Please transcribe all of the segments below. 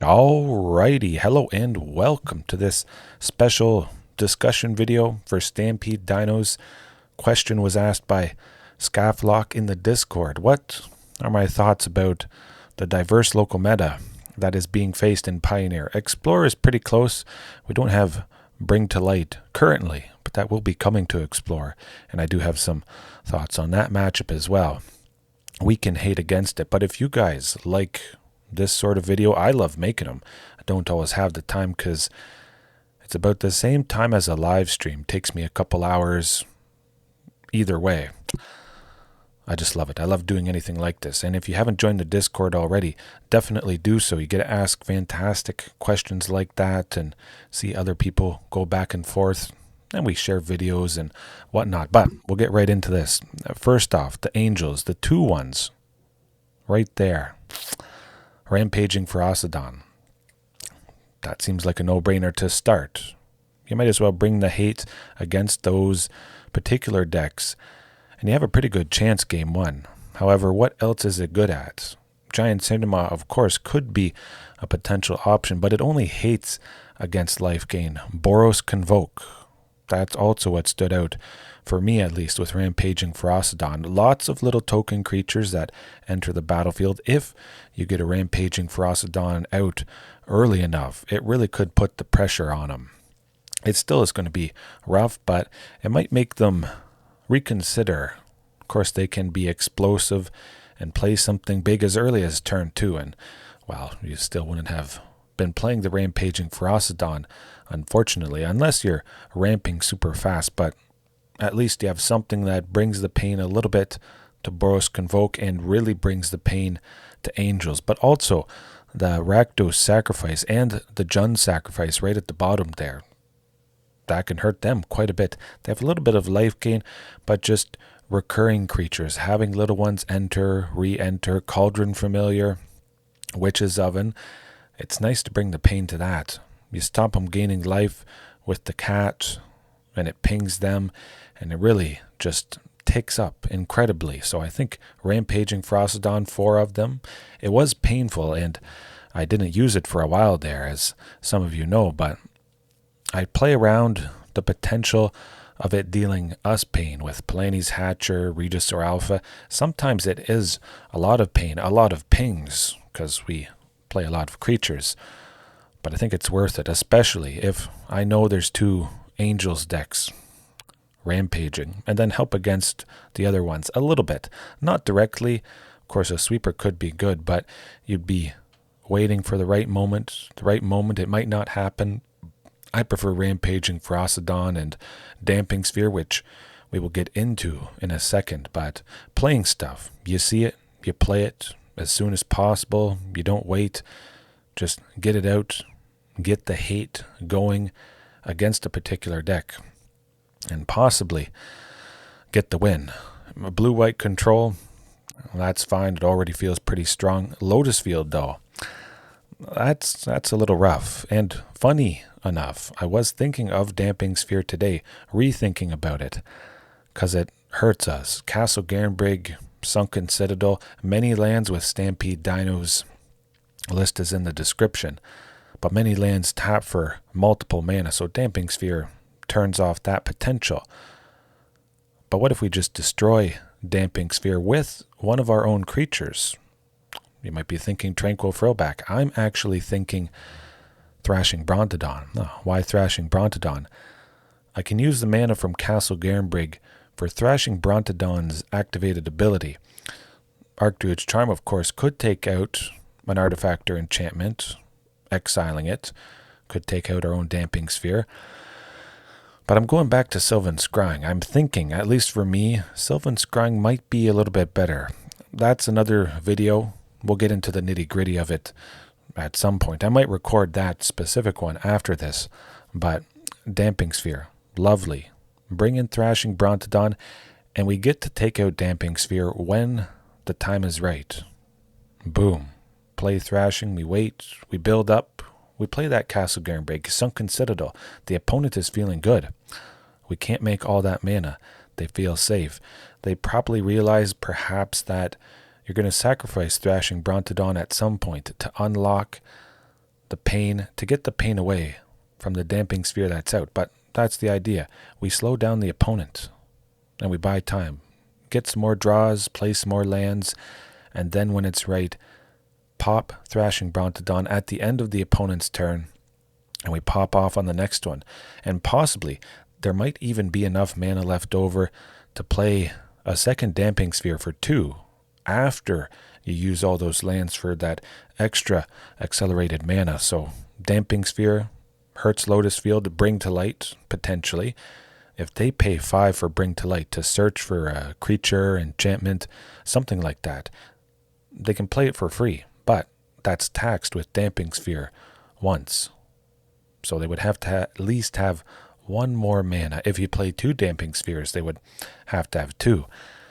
Alrighty, hello and welcome to this special discussion video for Stampede Dinos. Question was asked by Scafflock in the Discord. What are my thoughts about the diverse local meta that is being faced in Pioneer? Explorer is pretty close. We don't have Bring to Light currently, but that will be coming to Explorer, and I do have some thoughts on that matchup as well. We can hate against it, but if you guys like this sort of video, I love making them. I don't always have the time because it's about the same time as a live stream. Takes me a couple hours either way. I just love it. I love doing anything like this. And if you haven't joined the Discord already, definitely do so. You get to ask fantastic questions like that and see other people go back and forth. And we share videos and whatnot. But we'll get right into this. First off, the Angels, the two ones right there. Rampaging Ferocidon. That seems like a no-brainer to start. You might as well bring the hate against those particular decks, and you have a pretty good chance game one. However, what else is it good at? Giant Cinema, of course, could be a potential option, but it only hates against life gain. Boros Convoke. That's also what stood out, for me at least, with Rampaging Ferocidon. Lots of little token creatures that enter the battlefield. If you get a Rampaging Ferocidon out early enough, it really could put the pressure on them. It still is going to be rough, but it might make them reconsider. Of course, they can be explosive and play something big as early as turn 2, and, well, you still wouldn't have been playing the Rampaging Ferocidon, unfortunately, unless you're ramping super fast, but at least you have something that brings the pain a little bit to Boros Convoke and really brings the pain to Angels. But also the Rakdos Sacrifice and the Jund Sacrifice right at the bottom there. That can hurt them quite a bit. They have a little bit of life gain, but just recurring creatures. Having little ones enter, re-enter, Cauldron Familiar, Witch's Oven. It's nice to bring the pain to that. You stop them gaining life with the cat, and it pings them, and it really just ticks up incredibly. So I think Rampaging Ferocidon, 4 of them, it was painful, and I didn't use it for a while there, as some of you know, but I play around the potential of it dealing us pain with Palani's Hatcher, Regisaur Alpha. Sometimes it is a lot of pain, a lot of pings, because we play a lot of creatures. But I think it's worth it, especially if I know there's 2 Angels decks rampaging, and then help against the other ones a little bit. Not directly. Of course, a sweeper could be good, but you'd be waiting for the right moment. The right moment, it might not happen. I prefer Rampaging Ferocidon and Damping Sphere, which we will get into in a second, but playing stuff. You see it, you play it as soon as possible. You don't wait. Just get it out, get the hate going against a particular deck, and possibly get the win. Blue-white control, that's fine. It already feels pretty strong. Lotus Field, though, that's a little rough. And funny enough, I was thinking of Damping Sphere today, rethinking about it, because it hurts us. Castle Garenbrig, Sunken Citadel, many lands with Stampede Dinos. List is in the description, but many lands tap for multiple mana, so Damping Sphere turns off that potential. But what if we just destroy Damping Sphere with one of our own creatures? You might be thinking Tranquil Throwback. I'm actually thinking Thrashing Brontodon. Oh, why Thrashing Brontodon? I can use the mana from Castle Garenbrig for Thrashing Brontodon's activated ability. Archdruid's Charm, of course, could take out an artifact or enchantment, exiling it, could take out our own Damping Sphere. But I'm going back to Sylvan Scrying. I'm thinking, at least for me, Sylvan Scrying might be a little bit better. That's another video. We'll get into the nitty-gritty of it at some point. I might record that specific one after this, but Damping Sphere, lovely. Bring in Thrashing Brontodon, and we get to take out Damping Sphere when the time is right. Boom. Play Thrashing, we wait, we build up, we play that Castle Garenbrig, Sunken Citadel. The opponent is feeling good. We can't make all that mana. They feel safe. They probably realize perhaps that you're going to sacrifice Thrashing Brontodon at some point to unlock the pain, to get the pain away from the Damping Sphere that's out. But that's the idea. We slow down the opponent and we buy time. Get some more draws, play some more lands, and then when it's right, pop Thrashing Brontodon at the end of the opponent's turn, and we pop off on the next one. And possibly there might even be enough mana left over to play a second Damping Sphere for 2 after you use all those lands for that extra accelerated mana. So Damping Sphere hurts Lotus Field to bring to light, potentially. If they pay 5 for Bring to Light to search for a creature, enchantment, something like that, they can play it for free, but that's taxed with Damping Sphere once. So they would have to at least have 1 more mana. If you play 2 Damping Spheres, they would have to have 2,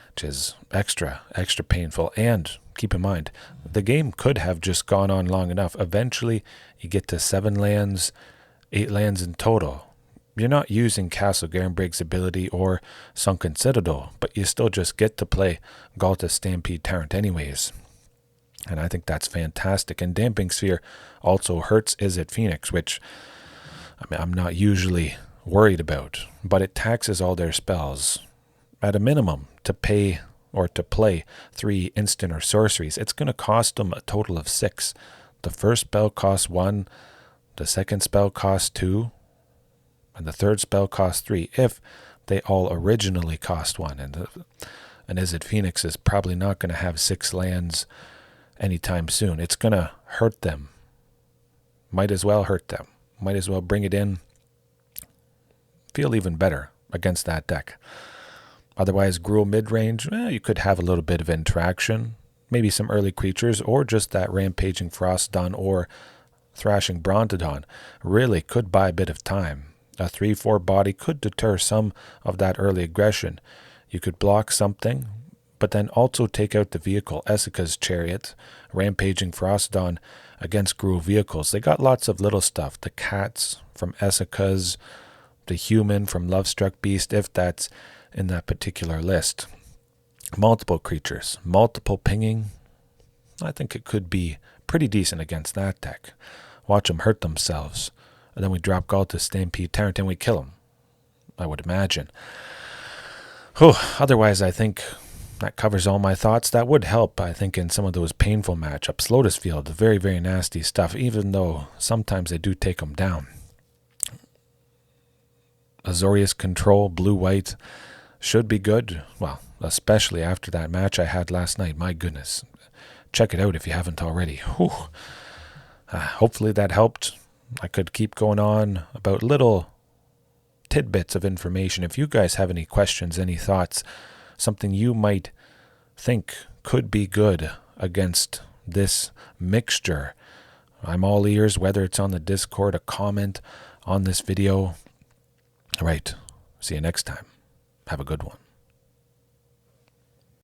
which is extra painful. And keep in mind, the game could have just gone on long enough. Eventually, you get to 7 lands, 8 lands in total. You're not using Castle Garenbrig's ability or Sunken Citadel, but you still just get to play Ghalta Stampede Tyrant anyways. And I think that's fantastic. And Damping Sphere also hurts Izzet Phoenix, which I'm not usually worried about, but it taxes all their spells. At a minimum, to pay or to play 3 instant or sorceries, it's going to cost them a total of 6. The first spell costs 1, the second spell costs 2, and the third spell costs 3, if they all originally cost 1. And Izzet Phoenix is probably not going to have 6 lands anytime soon. It's going to hurt them. Might as well hurt them. Might as well bring it in. Feel even better against that deck. Otherwise, Gruul mid-range, you could have a little bit of interaction. Maybe some early creatures, or just that Rampaging Ferocidon or Thrashing Brontodon. Really could buy a bit of time. A 3/4 body could deter some of that early aggression. You could block something, but then also take out the vehicle. Essica's Chariot, Rampaging Ferocidon against Gruul vehicles. They got lots of little stuff. The cats from Essica's, the human from Lovestruck Beast, if that's in that particular list. Multiple creatures, multiple pinging. I think it could be pretty decent against that deck. Watch them hurt themselves. And then we drop Ghalta Stampede Tyrant and we kill him, I would imagine. Otherwise, I think that covers all my thoughts. That would help, I think, in some of those painful matchups. Lotus Field, very, very nasty stuff, even though sometimes they do take them down. Azorius Control, blue-white, should be good. Well, especially after that match I had last night. My goodness. Check it out if you haven't already. Hopefully that helped. I could keep going on about little tidbits of information. If you guys have any questions, any thoughts, something you might think could be good against this mixture, I'm all ears, whether it's on the Discord, a comment on this video. All right. See you next time. Have a good one.